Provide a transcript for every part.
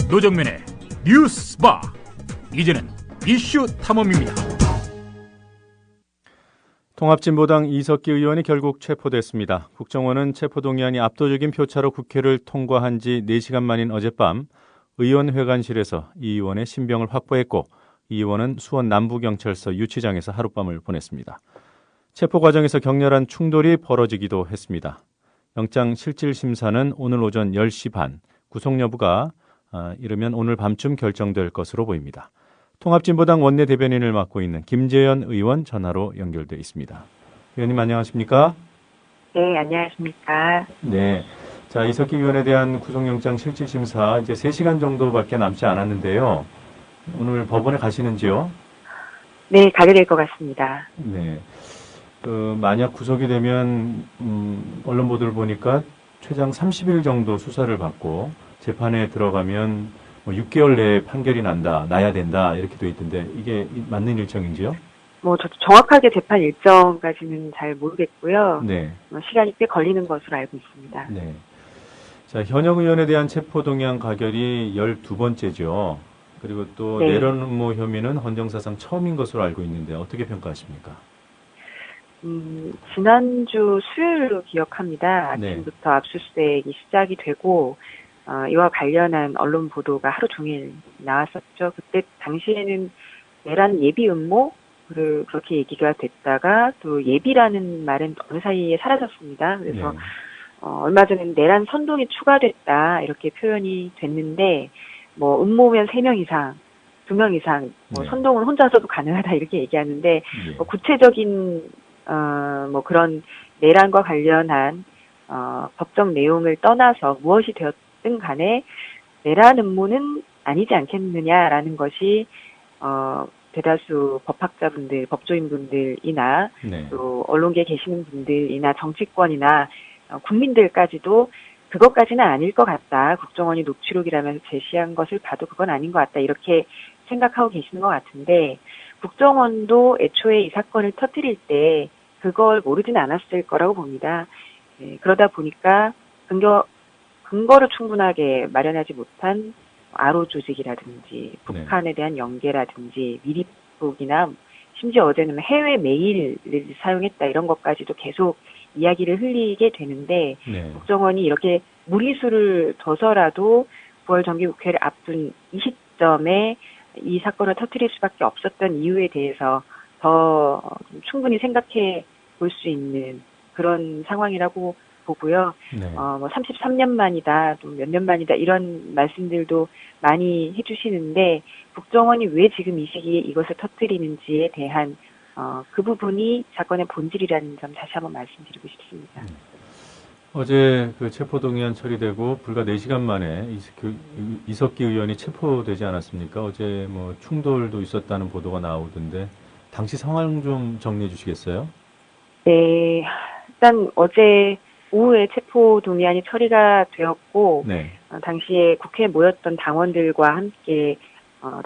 노정면의 뉴스바. 이제는 이슈 탐험입니다. 통합진보당 이석기 의원이 결국 체포됐습니다. 국정원은 체포동의안이 압도적인 표차로 국회를 통과한 지 4시간 만인 어젯밤 의원회관실에서 이 의원의 신병을 확보했고, 이 의원은 수원 남부경찰서 유치장에서 하룻밤을 보냈습니다. 체포 과정에서 격렬한 충돌이 벌어지기도 했습니다. 영장 실질심사는 오늘 오전 10시 반, 구속 여부가 이르면 오늘 밤쯤 결정될 것으로 보입니다. 통합진보당 원내대변인을 맡고 있는 김재현 의원 전화로 연결돼 있습니다. 의원님 안녕하십니까? 네, 안녕하십니까? 네. 자, 이석기 의원에 대한 구속영장 실질심사 이제 3시간 정도밖에 남지 않았는데요. 오늘 법원에 가시는지요? 네, 가게 될 것 같습니다. 네. 만약 구속이 되면 언론 보도를 보니까 최장 30일 정도 수사를 받고 재판에 들어가면 6개월 내에 판결이 나야 된다 이렇게 돼 있던데 이게 맞는 일정인지요? 저도 정확하게 재판 일정까지는 잘 모르겠고요. 네. 시간이 꽤 걸리는 것으로 알고 있습니다. 네. 자, 현역 의원에 대한 체포동의안 가결이 12번째죠. 그리고 또 네. 내란 음모 혐의는 헌정사상 처음인 것으로 알고 있는데 어떻게 평가하십니까? 지난주 수요일로 기억합니다. 네. 아침부터 압수수색이 시작이 되고 이와 관련한 언론 보도가 하루 종일 나왔었죠. 그때 당시에는 내란 예비 음모를 그렇게 얘기가 됐다가 또 예비라는 말은 어느 사이에 사라졌습니다. 그래서 네. 얼마 전에는 내란 선동이 추가됐다 이렇게 표현이 됐는데 음모면 3명 이상, 2명 이상, 네. 선동은 혼자서도 가능하다 이렇게 얘기하는데 네. 구체적인 그런 내란과 관련한 법적 내용을 떠나서 무엇이 되었든 간에 내란 음모는 아니지 않겠느냐라는 것이 대다수 법학자분들, 법조인분들이나 네. 또 언론계에 계시는 분들이나 정치권이나 국민들까지도 그것까지는 아닐 것 같다. 국정원이 녹취록이라면서 제시한 것을 봐도 그건 아닌 것 같다. 이렇게 생각하고 계시는 것 같은데 국정원도 애초에 이 사건을 터뜨릴 때 그걸 모르지는 않았을 거라고 봅니다. 그러다 보니까 근거를 충분하게 마련하지 못한 아로 조직이라든지 북한에 대한 연계라든지 미리북이나 심지어 어제는 해외 메일을 사용했다 이런 것까지도 계속 이야기를 흘리게 되는데 네. 국정원이 이렇게 무리수를 둬서라도 9월 정기국회를 앞둔 이 시점에 이 사건을 터뜨릴 수밖에 없었던 이유에 대해서 더 충분히 생각해 볼 수 있는 그런 상황이라고 보고요. 네. 33년 만이다, 또 몇 년 만이다 이런 말씀들도 많이 해주시는데 국정원이 왜 지금 이 시기에 이것을 터뜨리는지에 대한 그 부분이 사건의 본질이라는 점 다시 한번 말씀드리고 싶습니다. 어제 그 체포동의안 처리되고 불과 4시간 만에 이석기 의원이 체포되지 않았습니까? 어제 충돌도 있었다는 보도가 나오던데 당시 상황 좀 정리해 주시겠어요? 네, 일단 어제 오후에 체포동의안이 처리가 되었고 네. 당시에 국회에 모였던 당원들과 함께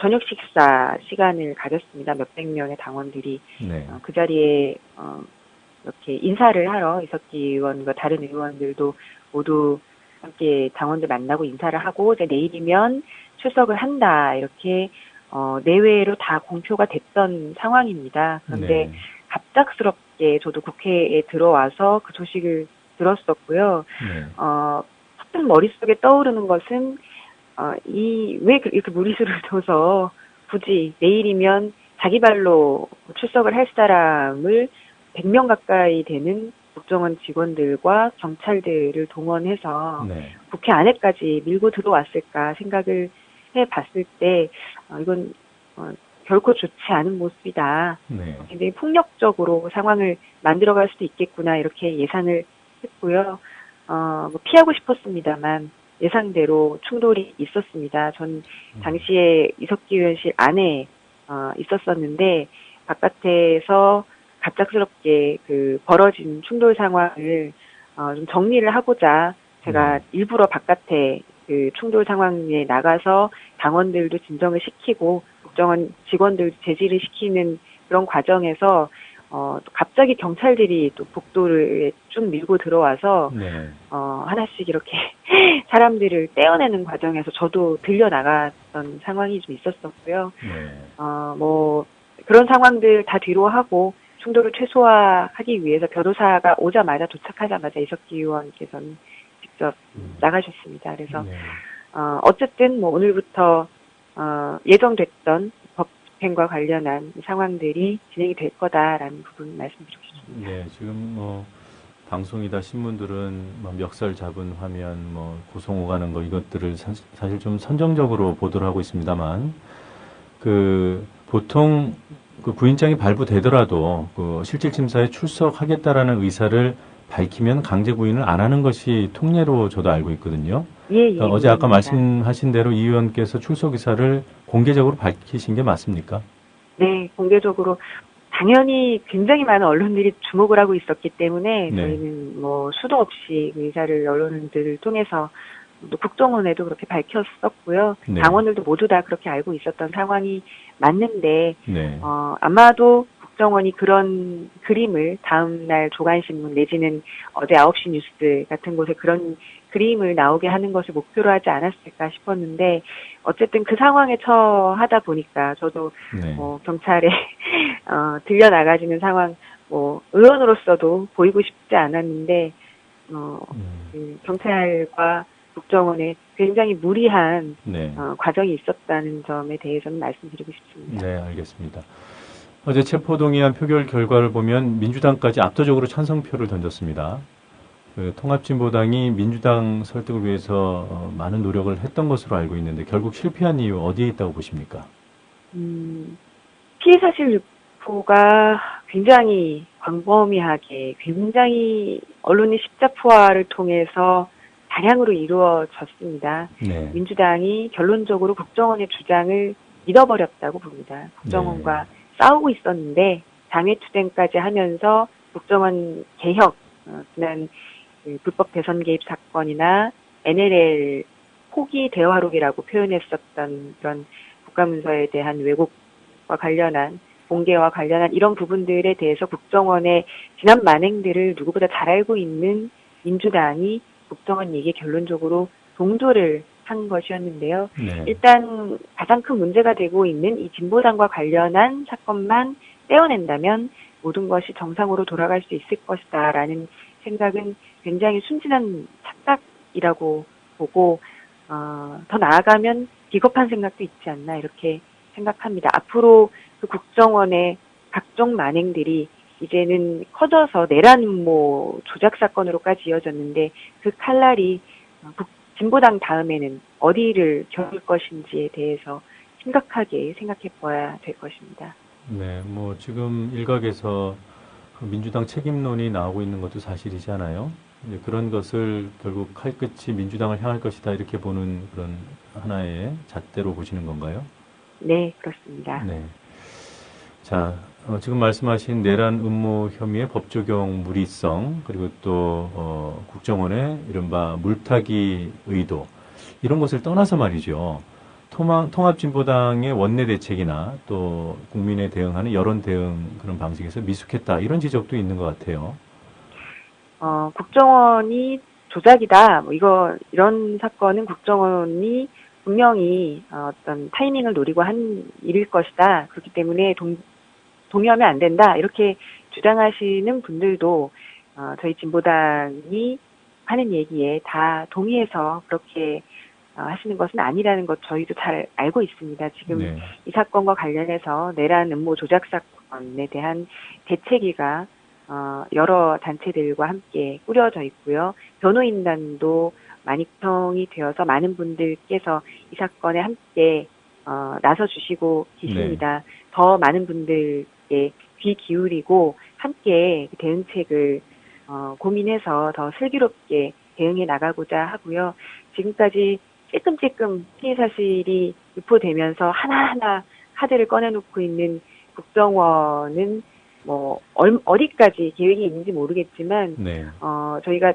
저녁 식사 시간을 가졌습니다. 몇백 명의 당원들이 네. 그 자리에 이렇게 인사를 하러 이석기 의원과 다른 의원들도 모두 함께 당원들 만나고 인사를 하고 이제 내일이면 출석을 한다 이렇게 내외로 다 공표가 됐던 상황입니다. 그런데 네. 갑작스럽게 저도 국회에 들어와서 그 소식을 들었었고요. 네. 퍼뜩 머릿속에 떠오르는 것은 왜 이렇게 무리수를 둬서 굳이 내일이면 자기 발로 출석을 할 사람을 100명 가까이 되는 국정원 직원들과 경찰들을 동원해서 네. 국회 안에까지 밀고 들어왔을까 생각을 해봤을 때 이건 결코 좋지 않은 모습이다. 네. 굉장히 폭력적으로 상황을 만들어갈 수도 있겠구나 이렇게 예상을 했고요. 피하고 싶었습니다만 예상대로 충돌이 있었습니다. 전 당시에 이석기 의원실 안에 있었었는데 바깥에서 갑작스럽게 그 벌어진 충돌 상황을 좀 정리를 하고자 제가 일부러 바깥에 그 충돌 상황에 나가서 당원들도 진정을 시키고 국정원 직원들 제지를 시키는 그런 과정에서 또 갑자기 경찰들이 또 복도를 쭉 밀고 들어와서, 네. 하나씩 이렇게 사람들을 떼어내는 과정에서 저도 들려 나갔던 상황이 좀 있었었고요. 네. 뭐, 그런 상황들 다 뒤로 하고 충돌을 최소화하기 위해서 변호사가 오자마자 도착하자마자 이석기 의원께서는 직접 나가셨습니다. 그래서, 네. 어쨌든 뭐 오늘부터, 예정됐던 법 집행과 관련한 상황들이 진행이 될 거다라는 부분 말씀드리고 싶습니다. 네, 지금 뭐 방송이다 신문들은 뭐 멱살 잡은 화면, 뭐 고성 오가는 거 이것들을 사실 좀 선정적으로 보도를 하고 있습니다만, 그 보통 그 구인장이 발부되더라도 그 실질심사에 출석하겠다라는 의사를 밝히면 강제 구인을 안 하는 것이 통례로 저도 알고 있거든요. 예, 그러니까 어제 아까 물론입니다. 말씀하신 대로 이 의원께서 출석 의사를 공개적으로 밝히신 게 맞습니까? 네, 공개적으로 당연히 굉장히 많은 언론들이 주목을 하고 있었기 때문에 네. 저희는 뭐 수도 없이 그 의사를 언론들을 통해서 또 국정원에도 그렇게 밝혔었고요. 네. 당원들도 모두 다 그렇게 알고 있었던 상황이 맞는데 네. 아마도 국정원이 그런 그림을 다음날 조간신문 내지는 어제 9시 뉴스 같은 곳에 그런 그림을 나오게 하는 것을 목표로 하지 않았을까 싶었는데 어쨌든 그 상황에 처하다 보니까 저도 네. 경찰에 들려 나가지는 상황 의원으로서도 보이고 싶지 않았는데 그 경찰과 국정원에 굉장히 무리한 네. 과정이 있었다는 점에 대해서는 말씀드리고 싶습니다. 네, 알겠습니다. 어제 체포동의안 표결 결과를 보면 민주당까지 압도적으로 찬성표를 던졌습니다. 그 통합진보당이 민주당 설득을 위해서 많은 노력을 했던 것으로 알고 있는데 결국 실패한 이유 어디에 있다고 보십니까? 피해 사실 유포가 굉장히 광범위하게 굉장히 언론의 십자포화를 통해서 다량으로 이루어졌습니다. 네. 민주당이 결론적으로 국정원의 주장을 믿어버렸다고 봅니다. 국정원과 싸우고 있었는데 장외투쟁까지 하면서 국정원 개혁, 지난 불법 대선 개입 사건이나 NLL 포기 대화록이라고 표현했었던 그런 국가문서에 대한 왜곡과 관련한 공개와 관련한 이런 부분들에 대해서 국정원의 지난 만행들을 누구보다 잘 알고 있는 민주당이 국정원 얘기에 결론적으로 동조를 한 것이었는데요. 네. 일단 가장 큰 문제가 되고 있는 이 진보당과 관련한 사건만 떼어낸다면 모든 것이 정상으로 돌아갈 수 있을 것이다라는 생각은 굉장히 순진한 착각이라고 보고 더 나아가면 비겁한 생각도 있지 않나 이렇게 생각합니다. 앞으로 그 국정원의 각종 만행들이 이제는 커져서 내란 음모 조작 사건으로까지 이어졌는데 그 칼날이 진보당 다음에는 어디를 겨룰 것인지에 대해서 심각하게 생각해 봐야 될 것입니다. 네, 뭐 지금 일각에서 그 민주당 책임론이 나오고 있는 것도 사실이잖아요. 이제 그런 것을 결국 칼끝이 민주당을 향할 것이다 이렇게 보는 그런 하나의 잣대로 보시는 건가요? 네, 그렇습니다. 네. 자, 지금 말씀하신 내란 음모 혐의의 법 적용 무리성 그리고 또 국정원의 이른바 물타기 의도 이런 것을 떠나서 말이죠. 통합진보당의 원내 대책이나 또 국민에 대응하는 여론 대응 그런 방식에서 미숙했다 이런 지적도 있는 것 같아요. 국정원이 조작이다. 이런 사건은 국정원이 분명히 어떤 타이밍을 노리고 한 일일 것이다. 그렇기 때문에 동의하면 안 된다. 이렇게 주장하시는 분들도 저희 진보당이 하는 얘기에 다 동의해서 그렇게 하시는 것은 아니라는 것 저희도 잘 알고 있습니다. 지금 네. 이 사건과 관련해서 내란 음모 조작 사건에 대한 대책위가 여러 단체들과 함께 꾸려져 있고요. 변호인단도 많이 구성이 되어서 많은 분들께서 이 사건에 함께 나서 주시고 계십니다. 네. 더 많은 분들께 귀 기울이고 함께 대응책을 고민해서 더 슬기롭게 대응해 나가고자 하고요. 지금까지 찔끔찔끔 피해 사실이 유포되면서 하나하나 카드를 꺼내놓고 있는 국정원은 어디까지 계획이 있는지 모르겠지만 네. 저희가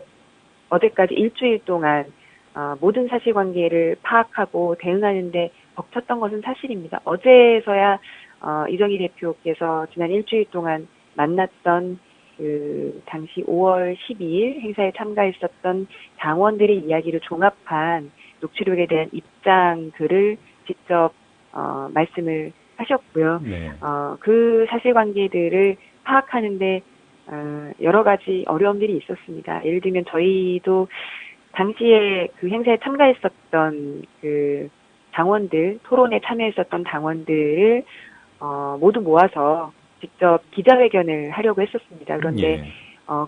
어제까지 일주일 동안 모든 사실관계를 파악하고 대응하는데 벅찼던 것은 사실입니다. 어제서야 이정희 대표께서 지난 일주일 동안 만났던 당시 5월 12일 행사에 참가했었던 당원들의 이야기를 종합한 녹취록에 대한 입장들을 직접 말씀을 하셨고요. 네. 그 사실관계들을 파악하는데 여러 가지 어려움들이 있었습니다. 예를 들면 저희도 당시에 그 행사에 참가했었던 그 당원들, 토론에 참여했었던 당원들을 모두 모아서 직접 기자회견을 하려고 했었습니다. 그런데 예.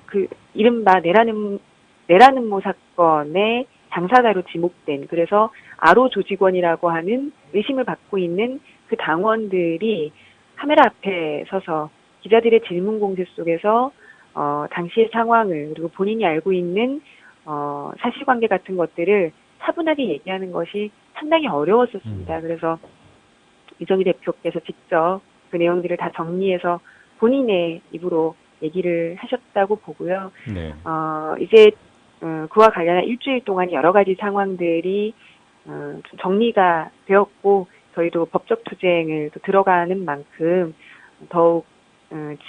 그 이른바 내란음모 사건의 당사자로 지목된, 그래서 아로 조직원이라고 하는 의심을 받고 있는 그 당원들이 카메라 앞에 서서 기자들의 질문 공세 속에서 당시의 상황을, 그리고 본인이 알고 있는 사실관계 같은 것들을 차분하게 얘기하는 것이 상당히 어려웠었습니다. 그래서 이정희 대표께서 직접 그 내용들을 다 정리해서 본인의 입으로 얘기를 하셨다고 보고요. 네. 이제 그와 관련한 일주일 동안 여러 가지 상황들이 좀 정리가 되었고, 저희도 법적 투쟁을 또 들어가는 만큼 더욱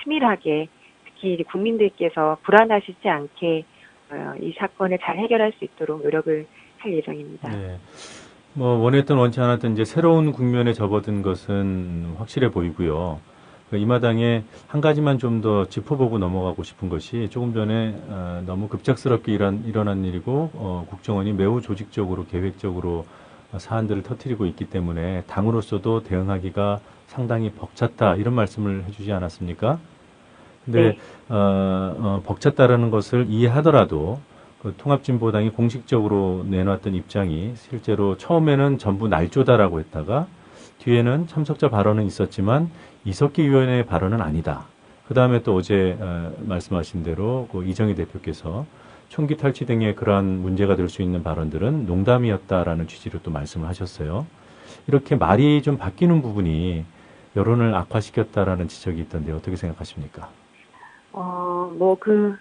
치밀하게, 특히 이제 국민들께서 불안하시지 않게 이 사건을 잘 해결할 수 있도록 노력을 할 예정입니다. 네. 뭐 원했던 원치 않았던 이제 새로운 국면에 접어든 것은 확실해 보이고요. 이 마당에 한 가지만 좀 더 짚어보고 넘어가고 싶은 것이, 조금 전에 너무 급작스럽게 일어난 일이고 국정원이 매우 조직적으로 계획적으로 사안들을 터뜨리고 있기 때문에 당으로서도 대응하기가 상당히 벅찼다, 이런 말씀을 해주지 않았습니까? 근데 네. 벅찼다라는 것을 이해하더라도 그 통합진보당이 공식적으로 내놨던 입장이 실제로 처음에는 전부 날조다라고 했다가 뒤에는 참석자 발언은 있었지만 이석기 위원의 발언은 아니다. 그 다음에 또 어제 말씀하신 대로 그 이정희 대표께서 총기 탈취 등의 그러한 문제가 될 수 있는 발언들은 농담이었다라는 취지로 또 말씀을 하셨어요. 이렇게 말이 좀 바뀌는 부분이 여론을 악화시켰다라는 지적이 있던데 어떻게 생각하십니까? 그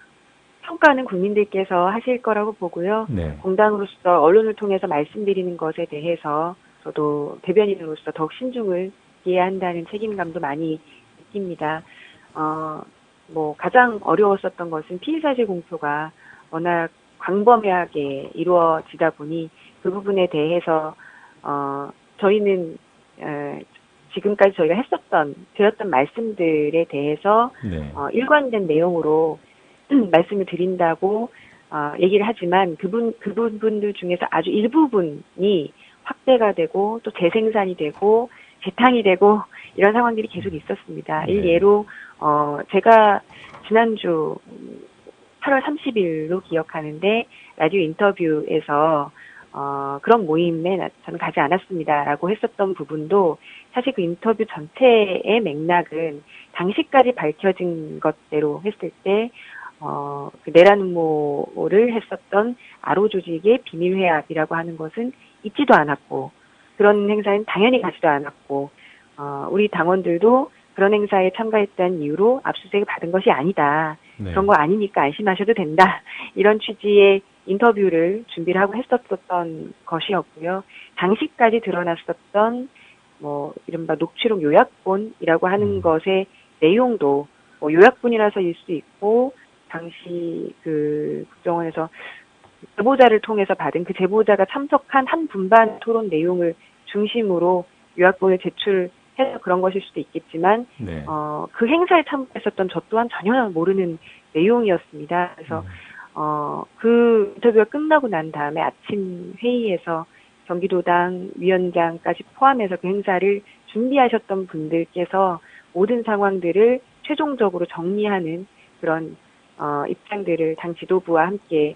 평가는 국민들께서 하실 거라고 보고요. 네. 공당으로서 언론을 통해서 말씀드리는 것에 대해서 저도 대변인으로서 더욱 신중을 기해야 한다는 책임감도 많이 느낍니다. 가장 어려웠었던 것은 피의사실 공표가 워낙 광범위하게 이루어지다 보니 그 부분에 대해서 저희는 지금까지 저희가 드렸던 말씀들에 대해서 네. 일관된 내용으로 말씀을 드린다고 얘기를 하지만 그 부분들 중에서 아주 일부분이 확대가 되고 또 재생산이 되고 재탕이 되고 이런 상황들이 계속 있었습니다. 네. 일예로 제가 지난주 8월 30일로 기억하는데 라디오 인터뷰에서 그런 모임에 저는 가지 않았습니다라고 했었던 부분도 사실 그 인터뷰 전체의 맥락은 당시까지 밝혀진 것대로 했을 때 그 내란 음모를 했었던 아로 조직의 비밀 회합이라고 하는 것은 있지도 않았고, 그런 행사는 당연히 가지도 않았고, 우리 당원들도 그런 행사에 참가했다는 이유로 압수수색을 받은 것이 아니다. 네. 그런 거 아니니까 안심하셔도 된다. 이런 취지의 인터뷰를 준비를 하고 했었던 것이었고요. 당시까지 드러났었던 이른바 녹취록 요약본이라고 하는 것의 내용도 요약본이라서일 수 있고, 당시 그 국정원에서 제보자를 통해서 받은 그 제보자가 참석한 한 분반 토론 내용을 중심으로 요약본을 제출해서 그런 것일 수도 있겠지만, 네. 그 행사에 참석했었던 저 또한 전혀 모르는 내용이었습니다. 그래서 그 인터뷰가 끝나고 난 다음에 아침 회의에서 경기도당 위원장까지 포함해서 그 행사를 준비하셨던 분들께서 모든 상황들을 최종적으로 정리하는 그런 입장들을 당 지도부와 함께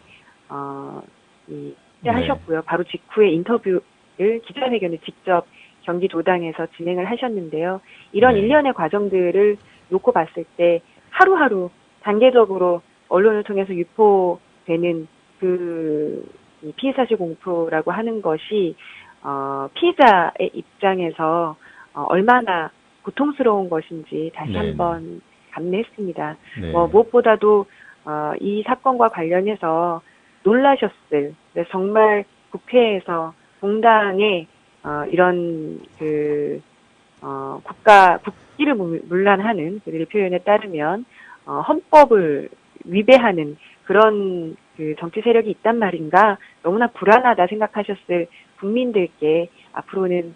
하셨고요. 바로 직후에 인터뷰를, 기자회견을 직접 경기도당에서 진행을 하셨는데요. 이런 네. 일련의 과정들을 놓고 봤을 때 하루하루 단계적으로 언론을 통해서 유포되는 이 피해사실 공표라고 하는 것이 피해자의 입장에서 얼마나 고통스러운 것인지 다시 네. 한번 감내했습니다. 네. 무엇보다도 이 사건과 관련해서 놀라셨을, 정말 국회에서 공당의 이런 국기를 문란하는 그들의 표현에 따르면 헌법을 위배하는 그런 그 정치 세력이 있단 말인가 너무나 불안하다 생각하셨을 국민들께 앞으로는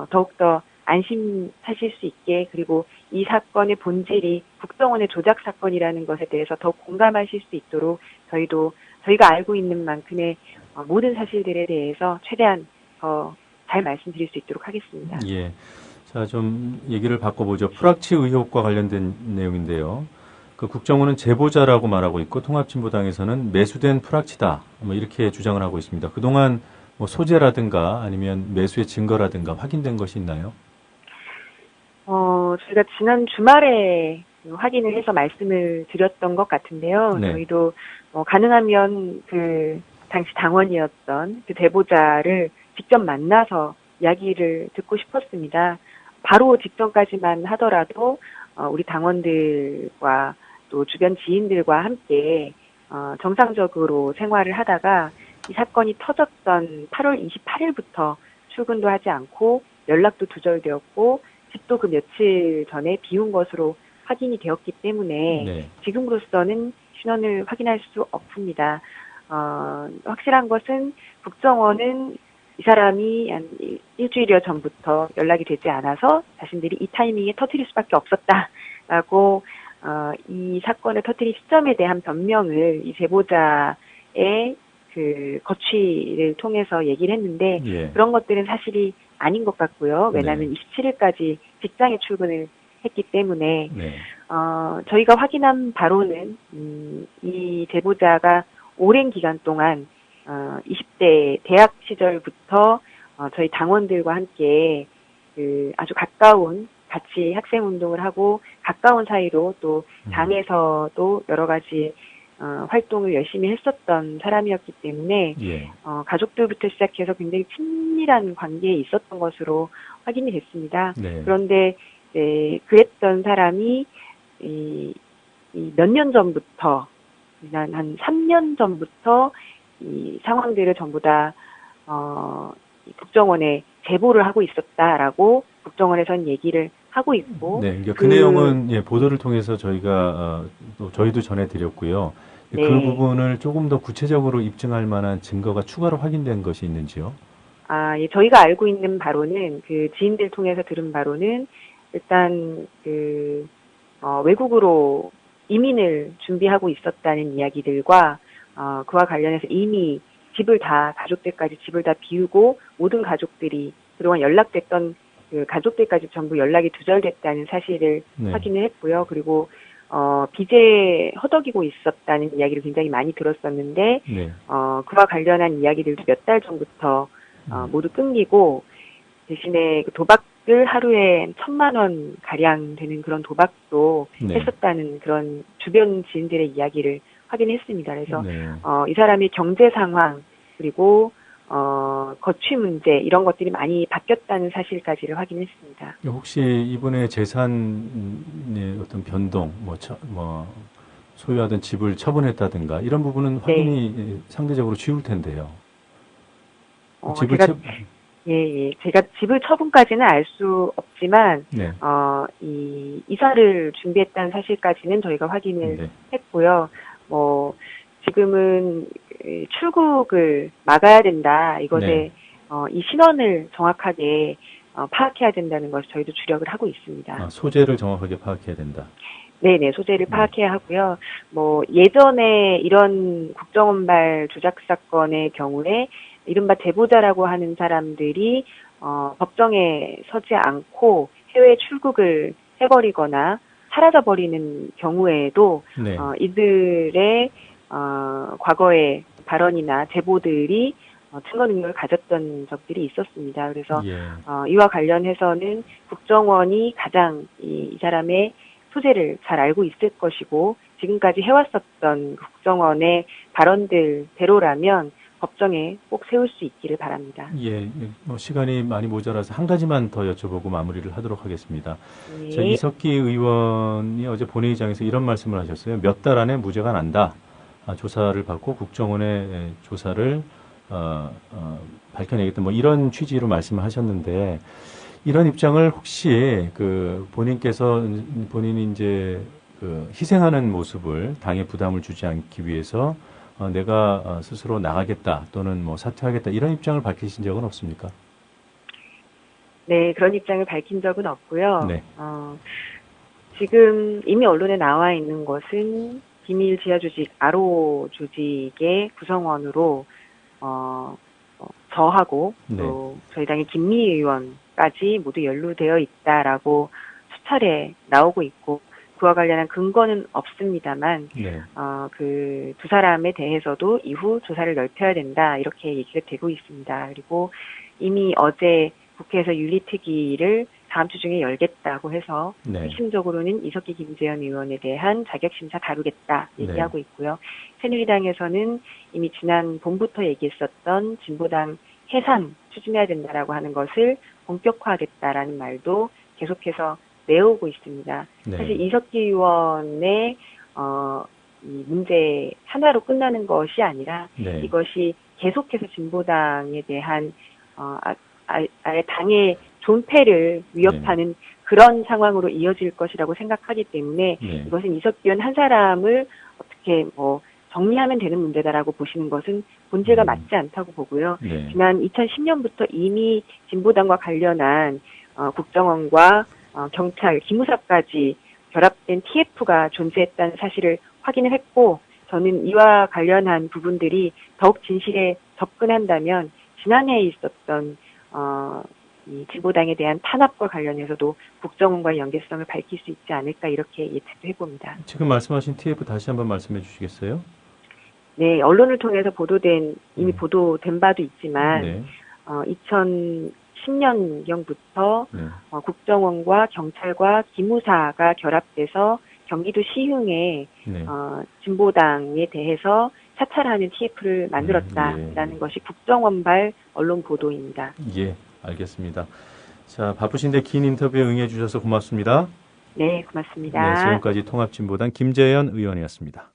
더욱더 안심하실 수 있게 그리고 이 사건의 본질이 국정원의 조작 사건이라는 것에 대해서 더 공감하실 수 있도록 저희가 알고 있는 만큼의 모든 사실들에 대해서 최대한 더 잘 말씀드릴 수 있도록 하겠습니다. 예. 자, 좀 얘기를 바꿔보죠. 프락치 의혹과 관련된 내용인데요. 그 국정원은 제보자라고 말하고 있고 통합진보당에서는 매수된 프락치다. 뭐 이렇게 주장을 하고 있습니다. 그동안 뭐 소재라든가 아니면 매수의 증거라든가 확인된 것이 있나요? 저희가 지난 주말에 확인을 해서 말씀을 드렸던 것 같은데요. 네. 저희도 가능하면 그 당시 당원이었던 그 제보자를 직접 만나서 이야기를 듣고 싶었습니다. 바로 직전까지만 하더라도 우리 당원들과 또 주변 지인들과 함께 정상적으로 생활을 하다가 이 사건이 터졌던 8월 28일부터 출근도 하지 않고 연락도 두절되었고 집도 그 며칠 전에 비운 것으로 확인이 되었기 때문에 네. 지금으로서는 신원을 확인할 수 없습니다. 확실한 것은 국정원은 이 사람이 한 일주일여 전부터 연락이 되지 않아서 자신들이 이 타이밍에 터뜨릴 수밖에 없었다라고 이 사건을 터뜨린 시점에 대한 변명을 이 제보자의 그 거취를 통해서 얘기를 했는데 예. 그런 것들은 사실이 아닌 것 같고요. 왜냐하면 27일까지 직장에 출근을 했기 때문에 네. 저희가 확인한 바로는 이 제보자가 오랜 기간 동안 20대 대학 시절부터 저희 당원들과 함께 그 아주 가까운 같이 학생 운동을 하고 가까운 사이로 또 당에서도 여러 가지 활동을 열심히 했었던 사람이었기 때문에 예. 가족들부터 시작해서 굉장히 친밀한 관계에 있었던 것으로 확인이 됐습니다. 네. 그런데 그랬던 사람이 몇 년 전부터 한 3년 전부터 이 상황들을 전부 다 국정원에 제보를 하고 있었다라고 국정원에서는 얘기를 하고 있고 네, 그러니까 그 내용은 예, 보도를 통해서 저희가 또 저희도 전해드렸고요. 그 네. 부분을 조금 더 구체적으로 입증할 만한 증거가 추가로 확인된 것이 있는지요? 예, 저희가 알고 있는 바로는 그 지인들 통해서 들은 바로는 일단 외국으로 이민을 준비하고 있었다는 이야기들과 그와 관련해서 이미 가족들까지 집을 다 비우고 모든 가족들이 그동안 연락됐던 그 가족들까지 전부 연락이 두절됐다는 사실을 네. 확인을 했고요. 그리고 빚에 허덕이고 있었다는 이야기를 굉장히 많이 들었었는데 네. 그와 관련한 이야기들도 몇 달 전부터 모두 끊기고 대신에 그 도박을 하루에 1,000만 원 가량 되는 그런 도박도 네. 했었다는 그런 주변 지인들의 이야기를 확인했습니다. 그래서 네. 이 사람의 경제 상황 그리고 거취 문제 이런 것들이 많이 바뀌었다는 사실까지를 확인했습니다. 혹시 이번에 재산의 어떤 변동, 소유하던 집을 처분했다든가 이런 부분은 확인이 상대적으로 쉬울 텐데요. 제가 집을 처분까지는 알 수 없지만, 네. 이 이사를 준비했다는 사실까지는 저희가 확인을 네. 했고요. 지금은 출국을 막아야 된다. 이것에, 네. 이 신원을 정확하게 파악해야 된다는 것을 저희도 주력을 하고 있습니다. 소재를 정확하게 파악해야 된다. 네네, 소재를 파악해야 하고요. 예전에 이런 국정원발 조작 사건의 경우에 이른바 제보자라고 하는 사람들이 법정에 서지 않고 해외 출국을 해버리거나 사라져버리는 경우에도 네. 이들의 과거의 발언이나 제보들이 증거 능력을 가졌던 적들이 있었습니다. 그래서 예. 이와 관련해서는 국정원이 가장 이 사람의 소재를 잘 알고 있을 것이고 지금까지 해왔었던 국정원의 발언들대로라면 법정에 꼭 세울 수 있기를 바랍니다. 예, 시간이 많이 모자라서 한 가지만 더 여쭤보고 마무리를 하도록 하겠습니다. 네. 자, 이석기 의원이 어제 본회의장에서 이런 말씀을 하셨어요. 몇 달 안에 무죄가 난다. 조사를 받고 국정원의 조사를 밝혀내겠다. 이런 취지로 말씀을 하셨는데 이런 입장을 혹시 본인이 이제 희생하는 모습을 당에 부담을 주지 않기 위해서 내가 스스로 나가겠다 또는 뭐 사퇴하겠다 이런 입장을 밝히신 적은 없습니까? 네, 그런 입장을 밝힌 적은 없고요. 네. 지금 이미 언론에 나와 있는 것은 비밀 지하 조직, 아로 조직의 구성원으로 저하고 네. 또 저희 당의 김미 의원까지 모두 연루되어 있다라고 수차례 나오고 있고 그와 관련한 근거는 없습니다만 네. 그 두 사람에 대해서도 이후 조사를 넓혀야 된다 이렇게 얘기가 되고 있습니다. 그리고 이미 어제 국회에서 윤리특위를 다음 주 중에 열겠다고 해서 네. 핵심적으로는 이석기 김재현 의원에 대한 자격심사 다루겠다 얘기하고 있고요. 새누리당에서는 이미 지난 봄부터 얘기했었던 진보당 해산 추진해야 된다라고 하는 것을 본격화하겠다라는 말도 계속해서 내오고 있습니다. 네. 사실 이석기 의원의 이 문제 하나로 끝나는 것이 아니라 네. 이것이 계속해서 진보당에 대한 아예 당의 존폐를 위협하는 그런 상황으로 이어질 것이라고 생각하기 때문에 네. 이것은 이석기 의원 한 사람을 어떻게 정리하면 되는 문제다라고 보시는 것은 본질과 맞지 않다고 보고요. 네. 지난 2010년부터 이미 진보당과 관련한 국정원과 경찰, 기무사까지 결합된 TF가 존재했다는 사실을 확인을 했고 저는 이와 관련한 부분들이 더욱 진실에 접근한다면 지난해에 있었던 이 진보당에 대한 탄압과 관련해서도 국정원과의 연계성을 밝힐 수 있지 않을까 이렇게 예측도 해봅니다. 지금 말씀하신 TF 다시 한번 말씀해 주시겠어요? 네, 언론을 통해서 이미 보도된 바도 있지만 네. 2010년경부터 네. 국정원과 경찰과 기무사가 결합돼서 경기도 시흥에 네. 진보당에 대해서 사찰하는 TF를 만들었다라는 것이 국정원발 언론 보도입니다. 예, 알겠습니다. 자, 바쁘신데 긴 인터뷰에 응해 주셔서 고맙습니다. 네, 고맙습니다. 네, 지금까지 통합진보당 김재현 의원이었습니다.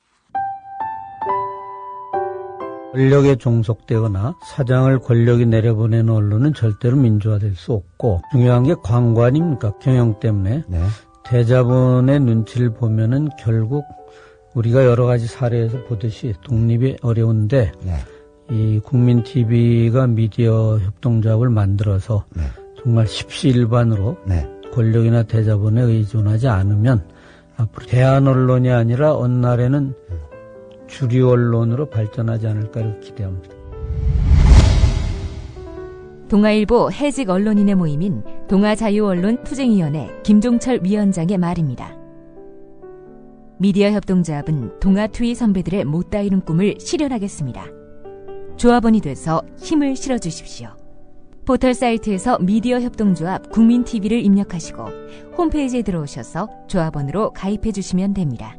권력에 종속되거나 사장을 권력이 내려보내는 언론은 절대로 민주화될 수 없고 중요한 게 광고 아닙니까? 경영 때문에. 네. 대자본의 눈치를 보면은 결국 우리가 여러 가지 사례에서 보듯이 독립이 어려운데 네. 이 국민 TV가 미디어 협동조합을 만들어서 네. 정말 십시일반으로 네. 권력이나 대자본에 의존하지 않으면 앞으로 대한 언론이 아니라 어느 날에는 주류 언론으로 발전하지 않을까 이렇게 기대합니다. 동아일보 해직 언론인의 모임인 동아자유언론투쟁위원회 김종철 위원장의 말입니다. 미디어 협동조합은 동아투위 선배들의 못다 이룬 꿈을 실현하겠습니다. 조합원이 돼서 힘을 실어주십시오. 포털 사이트에서 미디어 협동조합 국민TV를 입력하시고 홈페이지에 들어오셔서 조합원으로 가입해 주시면 됩니다.